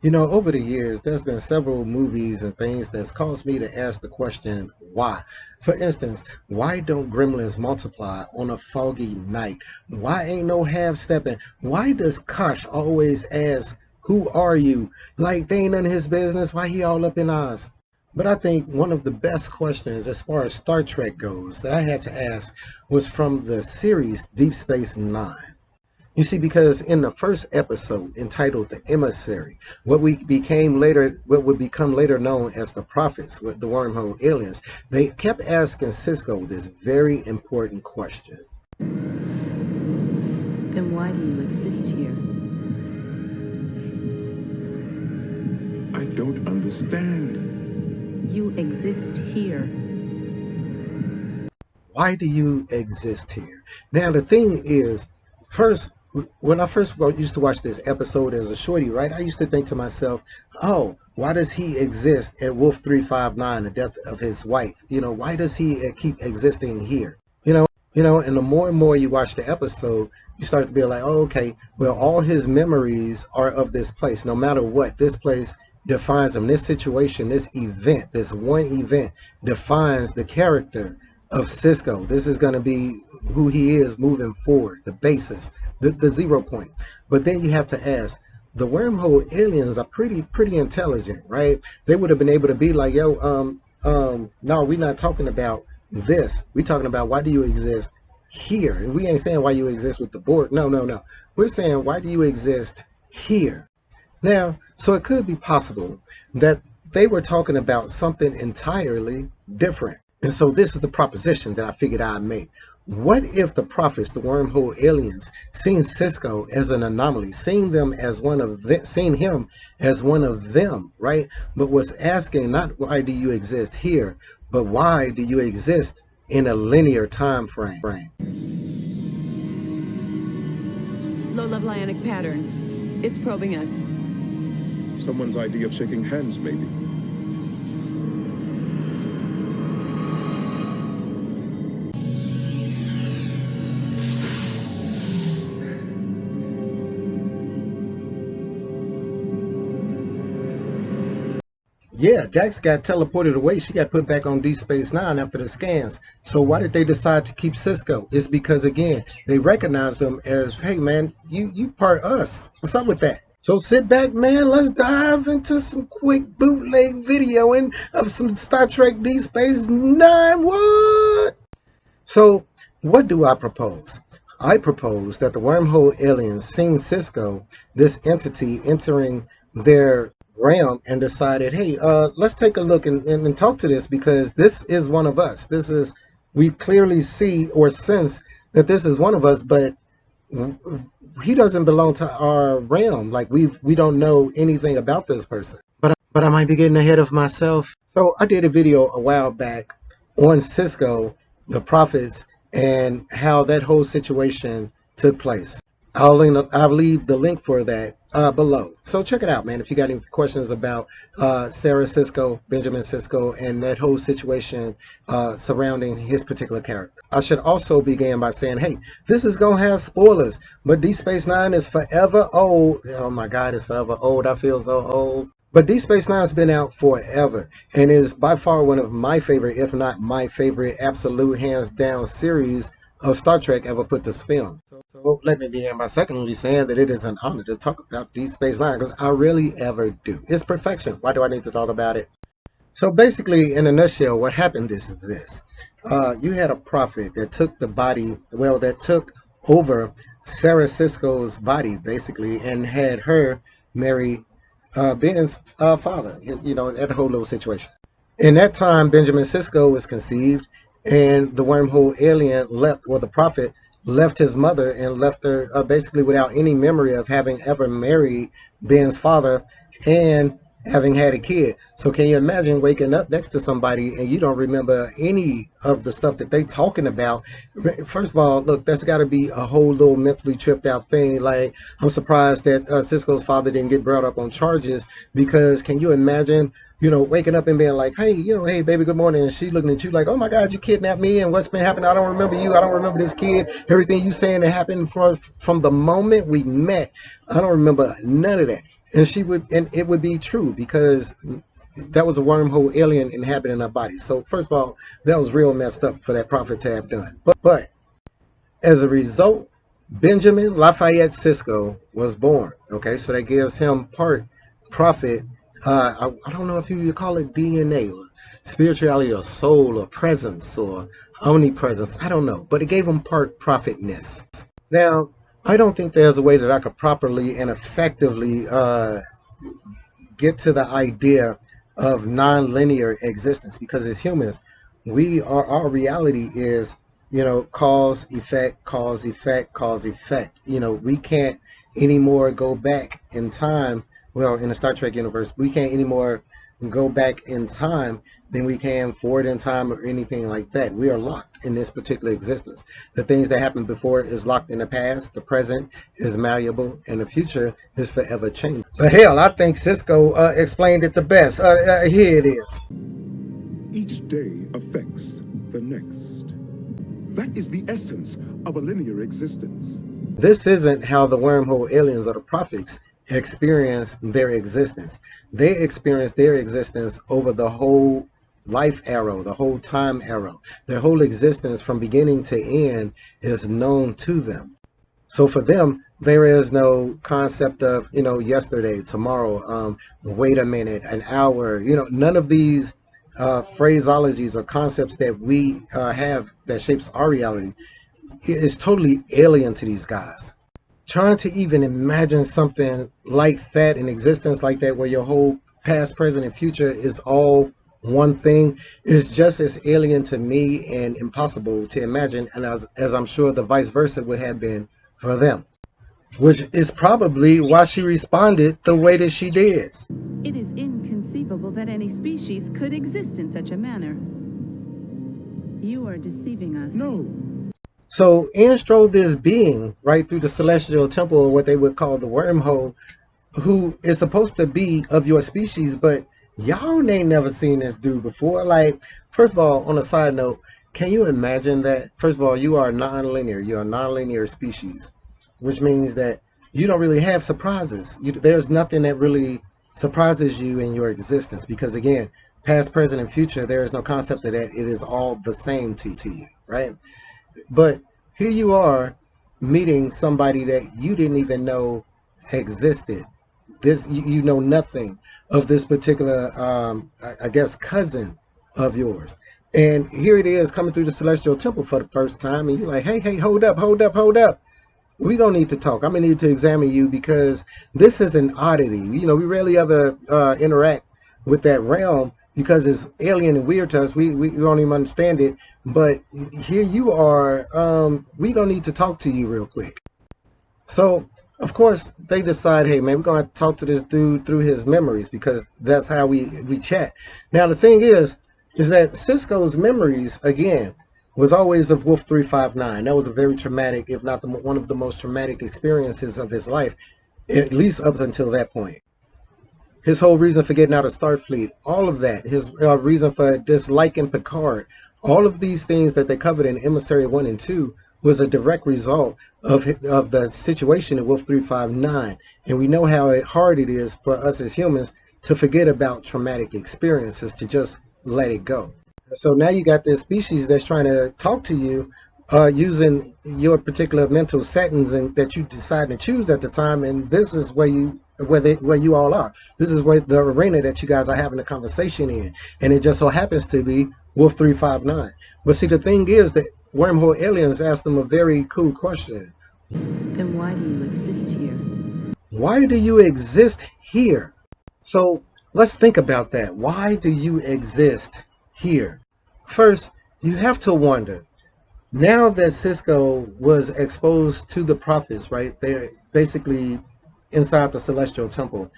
You know, over the years, there's been several movies and things that's caused me to ask the question, why? For instance, why don't gremlins multiply on a foggy night? Why ain't no half stepping? Why does Kosh always ask, who are you? Like they ain't none of his business. Why he all up in ours? But I think one of the best questions as far as Star Trek goes that I had to ask was from the series Deep Space Nine. You see, because in the first episode entitled The Emissary, what would become later known as the Prophets, with the wormhole aliens, they kept asking Cisco this very important question. Then why do you exist here? I don't understand. You exist here. Why do you exist here? Now, the thing is, first, when I first used to watch this episode as a shorty, right, I used to think to myself, oh, why does he exist at Wolf 359, the death of his wife? You know, why does he keep existing here? And the more and more you watch the episode, you start to be like, oh, okay, well, all his memories are of this place. No matter what, this place defines him. This situation, this event, this one event defines the character of Cisco. This is going to be who he is moving forward, the basis, the 0 point. But then you have to ask, the wormhole aliens are pretty intelligent, right? They would have been able to be like, yo, no, we're not talking about this. We're talking about, why do you exist here? And we ain't saying why you exist with the board. No, no, no. We're saying, why do you exist here? Now, so it could be possible that they were talking about something entirely different. And so this is the proposition that I figured I'd make. What if the prophets, the wormhole aliens, seen Cisco as an anomaly, seen him as one of them, right? But was asking not why do you exist here, but why do you exist in a linear time frame? Low-level ionic pattern. It's probing us. Someone's idea of shaking hands, maybe. Yeah, Dax got teleported away. She got put back on Deep Space Nine after the scans. So why did they decide to keep Cisco? It's because, again, they recognized him as, hey, man, you part us. What's up with that? So sit back, man. Let's dive into some quick bootleg videoing of some Star Trek Deep Space Nine. What? So what do I propose? I propose that the wormhole aliens seen Cisco, this entity entering their realm, and decided, hey, let's take a look and talk to this, because this is one of us. We clearly see or sense that this is one of us, but he doesn't belong to our realm. Like we don't know anything about this person. But I might be getting ahead of myself. So I did a video a while back on Cisco, the prophets, and how that whole situation took place. I'll leave the link for that below. So check it out, man. If you got any questions about Sarah Cisco, Benjamin Cisco, and that whole situation surrounding his particular character. I should also begin by saying, hey, this is going to have spoilers, but Deep Space Nine is forever old. Oh my God, it's forever old. I feel so old. But Deep Space Nine has been out forever and is by far one of my favorite, if not my favorite, absolute hands down series of Star Trek ever put to film. So let me begin by secondly saying that it is an honor to talk about Deep Space Nine, because I really ever do. It's perfection. Why do I need to talk about it? So basically, in a nutshell, what happened is this. You had a prophet that took that took over Sarah Cisco's body, basically, and had her marry Ben's father, that whole little situation. In that time, Benjamin Cisco was conceived, and the wormhole alien left, or the prophet left his mother and left her basically without any memory of having ever married Ben's father and having had a kid. So can you imagine waking up next to somebody and you don't remember any of the stuff that they talking about? First of all, look, that's got to be a whole little mentally tripped out thing. Like, I'm surprised that Cisco's father didn't get brought up on charges, because can you imagine, waking up and being like, hey, hey, baby, good morning. And she looking at you like, oh my God, you kidnapped me. And what's been happening? I don't remember you. I don't remember this kid. Everything you saying that happened from the moment we met, I don't remember none of that. And it would be true because that was a wormhole alien inhabiting her body. So first of all, that was real messed up for that prophet to have done. But as a result, Benjamin Lafayette Cisco was born. Okay, so that gives him part prophet. I don't know if you call it DNA or spirituality or soul or presence or omnipresence. I don't know, but it gave him part prophetness. Now, I don't think there's a way that I could properly and effectively get to the idea of nonlinear existence because as humans, our reality is, cause, effect, cause, effect, cause, effect. We can't anymore go back in time. Well, in the Star Trek universe, we can't anymore go back in time than we can forward in time or anything like that. We are locked in this particular existence. The things that happened before is locked in the past, the present is malleable, and the future is forever changing. But hell, I think Cisco explained it the best. Here it is. Each day affects the next. That is the essence of a linear existence. This isn't how the wormhole aliens or the prophets experience their existence. They experience their existence over the whole life arrow, the whole time arrow. Their whole existence from beginning to end is known to them. So for them, there is no concept of, yesterday, tomorrow, wait a minute, an hour, none of these phraseologies or concepts that we have that shapes our reality is totally alien to these guys. Trying to even imagine something like that, in existence like that, where your whole past, present, and future is all one thing, is just as alien to me and impossible to imagine, and as I'm sure the vice versa would have been for them. Which is probably why she responded the way that she did. It is inconceivable that any species could exist in such a manner. You are deceiving us. No. So in strode this being right through the celestial temple, or what they would call the wormhole, who is supposed to be of your species, but y'all ain't never seen this dude before. Like, first of all, on a side note, can you imagine that? First of all, you are non-linear. You're a non-linear species, which means that you don't really have surprises. There's nothing that really surprises you in your existence because, again, past, present, and future, there is no concept of that. It is all the same to you, right? But here you are meeting somebody that you didn't even know existed. You know nothing of this particular, I guess, cousin of yours. And here it is coming through the celestial temple for the first time. And you're like, hey, hold up. We're going to need to talk. I'm going to need to examine you because this is an oddity. We rarely ever interact with that realm because it's alien and weird to us. We don't even understand it. But here you are. We're going to need to talk to you real quick. So, of course, they decide, hey, man, we're going to talk to this dude through his memories because that's how we chat. Now, the thing is that Cisco's memories, again, was always of Wolf 359. That was a very traumatic, if not one of the most traumatic experiences of his life, at least up until that point. His whole reason for getting out of Starfleet, all of that, his reason for disliking Picard, all of these things that they covered in Emissary 1 and 2 was a direct result of the situation in Wolf 359. And we know how hard it is for us as humans to forget about traumatic experiences, to just let it go. So now you got this species that's trying to talk to you using your particular mental settings and that you decide to choose at the time, and this is where you all are. This is where the arena that you guys are having a conversation in, and it just so happens to be Wolf 359. But see, the thing is that wormhole aliens asked them a very cool question. Then why do you exist here? Why do you exist here? So let's think about that. Why do you exist here? First, you have to wonder, now that Cisco was exposed to the prophets, right? They're basically inside the celestial temple.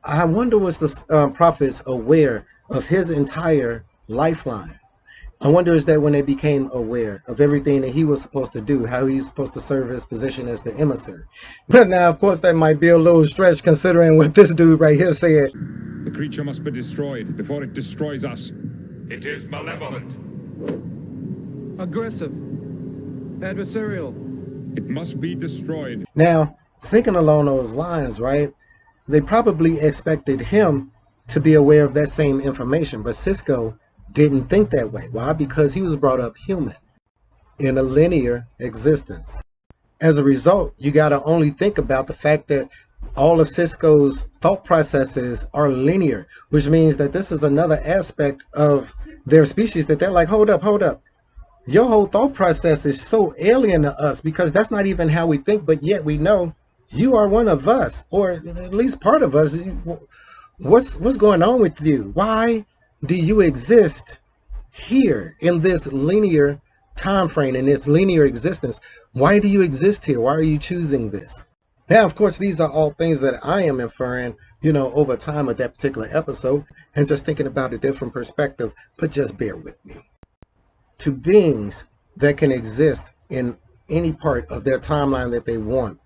I wonder, was the prophets aware of his entire lifeline? I wonder is that when they became aware of everything that he was supposed to do, how he was supposed to serve his position as the emissary. But now, of course, that might be a little stretch considering what this dude right here said. The creature must be destroyed before it destroys us. It is malevolent. Aggressive. Adversarial. It must be destroyed. Now, thinking along those lines, right? They probably expected him to be aware of that same information, but Cisco didn't think that way. Why? Because he was brought up human in a linear existence. As a result, you got to only think about the fact that all of Cisco's thought processes are linear, which means that this is another aspect of their species that they're like, hold up, hold up. Your whole thought process is so alien to us because that's not even how we think, but yet we know you are one of us, or at least part of us. What's going on with you? Why do you exist here in this linear time frame, in this linear existence? Why do you exist here? Why are you choosing this? Now, of course, these are all things that I am inferring, over time of that particular episode and just thinking about a different perspective, but just bear with me. To beings that can exist in any part of their timeline that they want,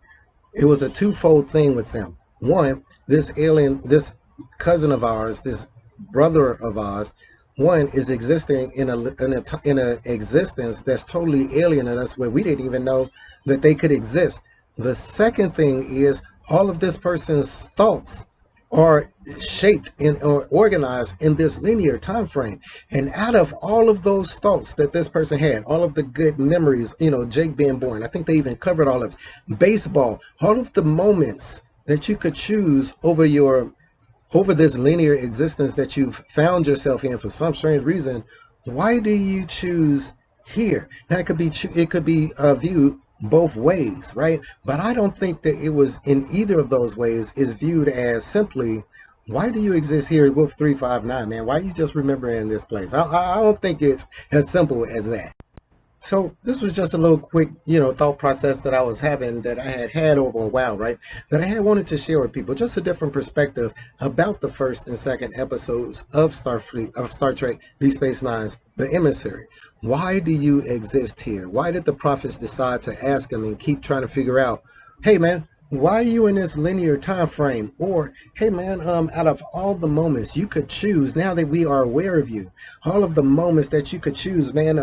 it was a twofold thing with them. One, this alien, this cousin of ours, this brother of ours, one is existing in a existence that's totally alien to us, where we didn't even know that they could exist. The second thing is all of this person's thoughts are shaped or organized in this linear time frame, and out of all of those thoughts that this person had, all of the good memories, Jake being born, I think they even covered all of baseball, all of the moments that you could choose over this linear existence that you've found yourself in for some strange reason. Why do you choose here? Now it could be viewed both ways, right? But I don't think that it was in either of those ways is viewed as simply, why do you exist here at Wolf 359, man? Why are you just remembering this place? I don't think it's as simple as that. So this was just a little quick, thought process that I was having, that I had over a while, right? That I had wanted to share with people, just a different perspective about the first and second episodes of Star Trek Deep Space Nine's The Emissary. Why do you exist here? Why did the prophets decide to ask him and keep trying to figure out, hey man, why are you in this linear time frame? Or, hey man, out of all the moments you could choose, now that we are aware of you, all of the moments that you could choose, man,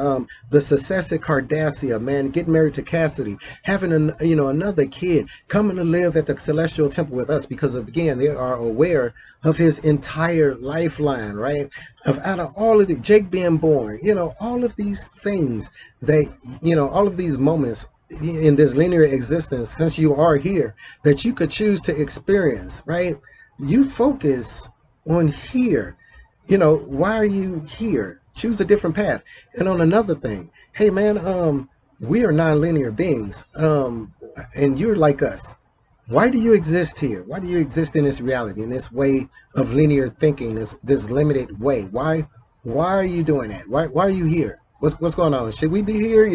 the success at Cardassia, man, getting married to Cassidy, having another kid, coming to live at the Celestial Temple with us, because again, they are aware of his entire lifeline, right? Out of all of the Jake being born, all of these things that, all of these moments in this linear existence, since you are here, that you could choose to experience, right? You focus on here. Why are you here? Choose a different path. And on another thing, hey man, we are non-linear beings, and you're like us. Why do you exist here? Why do you exist in this reality, in this way of linear thinking, this limited way? Why are you doing that? Why are you here? What's going on? Should we be here?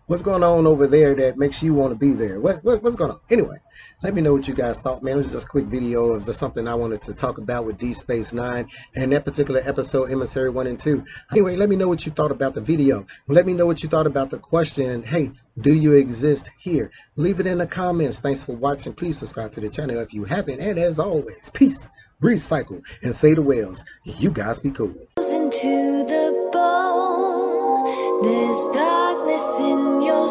What's going on over there that makes you want to be there? What's going on? Anyway, let me know what you guys thought, man. It was just a quick video of just something I wanted to talk about with Deep Space Nine and that particular episode, Emissary 1 and 2. Anyway, let me know what you thought about the video. Let me know what you thought about the question, hey, do you exist here? Leave it in the comments. Thanks for watching. Please subscribe to the channel if you haven't. And as always, peace, recycle, and say the whales. You guys be cool. Into the bone, there's darkness in your